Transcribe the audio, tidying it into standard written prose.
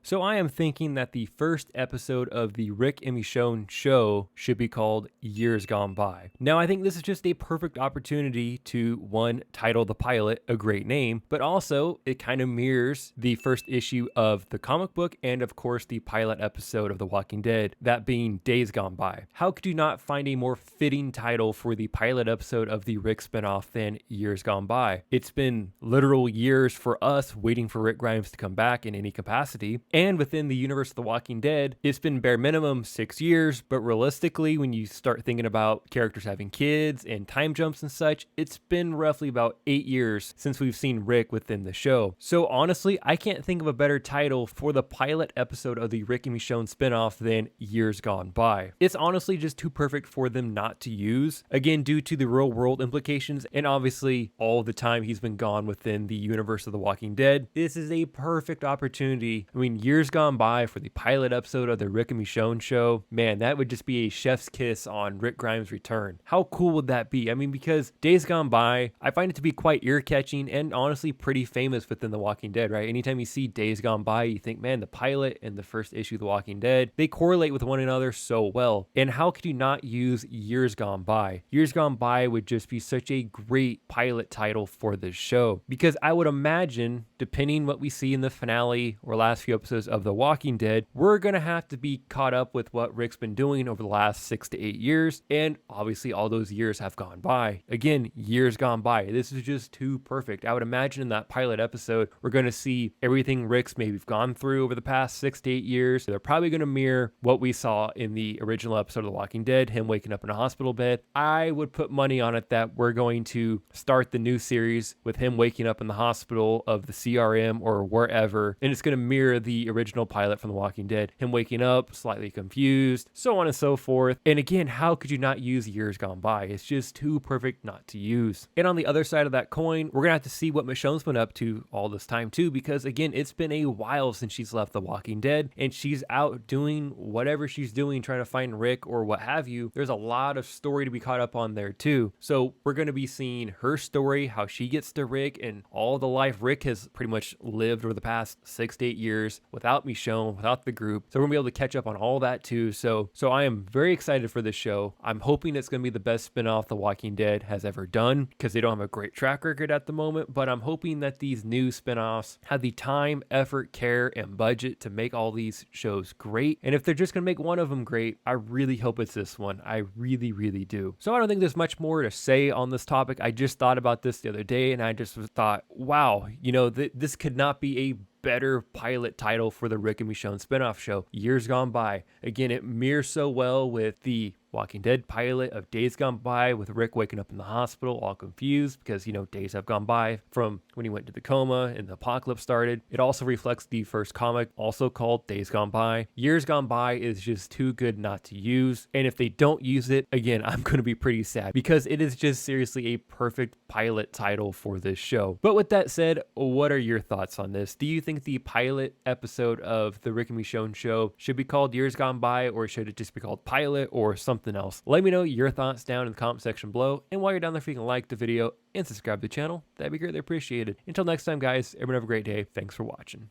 So I am thinking that the first episode of the Rick and Michonne show should be called Years Gone By. Now I think this is just a perfect opportunity to, one, title the pilot a great name, but also it kind of mirrors the first issue of the comic book and of course the pilot episode of The Walking Dead, that being Days Gone By. How could you not find a more fitting title for the pilot episode of the Rick spinoff than Years Gone By? It's been literal years for us waiting for Rick Grimes to come back in any capacity. And within the universe of The Walking Dead, it's been bare minimum 6 years, but realistically, when you start thinking about characters having kids and time jumps and such, it's been roughly about 8 years since we've seen Rick within the show. So honestly, I can't think of a better title for the pilot episode of the Rick and Michonne spinoff than Years Gone By. It's honestly just too perfect for them not to use, again, due to the real world implications and obviously all the time he's been gone within the universe of The Walking Dead. This is a perfect opportunity. I mean, Years Gone By for the pilot episode of the Rick and Michonne show, man, that would just be a chef's kiss on Rick Grimes' return. How cool would that be? I mean, because Days Gone By, I find it to be quite ear-catching and honestly pretty famous within The Walking Dead, right? Anytime you see Days Gone By, you think, man, the pilot and the first issue of The Walking Dead, they correlate with one another so well. And how could you not use Years Gone By? Years Gone By would just be such a great pilot title for this show, because I would imagine, depending what we see in the finale or last few episodes of The Walking Dead, we're going to have to be caught up with what Rick's been doing over the last 6 to 8 years. And obviously all those years have gone by. Again, years gone by. This is just too perfect. I would imagine in that pilot episode, we're going to see everything Rick's maybe gone through over the past 6 to 8 years. They're probably going to mirror what we saw in the original episode of The Walking Dead, him waking up in a hospital bed. I would put money on it that we're going to start the new series with him waking up in the hospital of the CRM or wherever, and it's going to mirror the original pilot from The Walking Dead, him waking up slightly confused, so on and so forth. And again, how could you not use Years Gone By? It's just too perfect not to use. And on the other side of that coin, we're gonna have to see what Michonne's been up to all this time too, because again, it's been a while since she's left The Walking Dead and she's out doing whatever she's doing, trying to find Rick or what have you. There's a lot of story to be caught up on there too. So we're going to be seeing her story, how she gets to Rick, and all the life Rick has pretty much lived over the past 6 to 8 years without Michonne, without the group. So we're gonna be able to catch up on all that too. So I am very excited for this show. I'm hoping it's gonna be the best spinoff The Walking Dead has ever done, because they don't have a great track record at the moment, but I'm hoping that these new spinoffs have the time, effort, care, and budget to make all these shows great. And if they're just gonna make one of them great, I really hope it's this one. I really, really do. So I don't think there's much more to say on this topic. I just thought about this the other day and I just thought, wow, you know, this could not be a better pilot title for the Rick and Michonne spinoff show, Years Gone By. Again, it mirrors so well with the Walking Dead pilot of Days Gone By, with Rick waking up in the hospital all confused because, you know, days have gone by from when he went to the coma and the apocalypse started. It also reflects the first comic, also called Days Gone By. Years Gone By is just too good not to use. And if they don't use it, again, I'm going to be pretty sad, because it is just seriously a perfect pilot title for this show. But with that said, what are your thoughts on this? Do you think the pilot episode of the Rick and Michonne show should be called Years Gone By, or should it just be called Pilot or something else? Let me know your thoughts down in the comment section below. And while you're down there, if you can like the video and subscribe to the channel, that'd be greatly appreciated. Until next time, guys, everyone have a great day. Thanks for watching.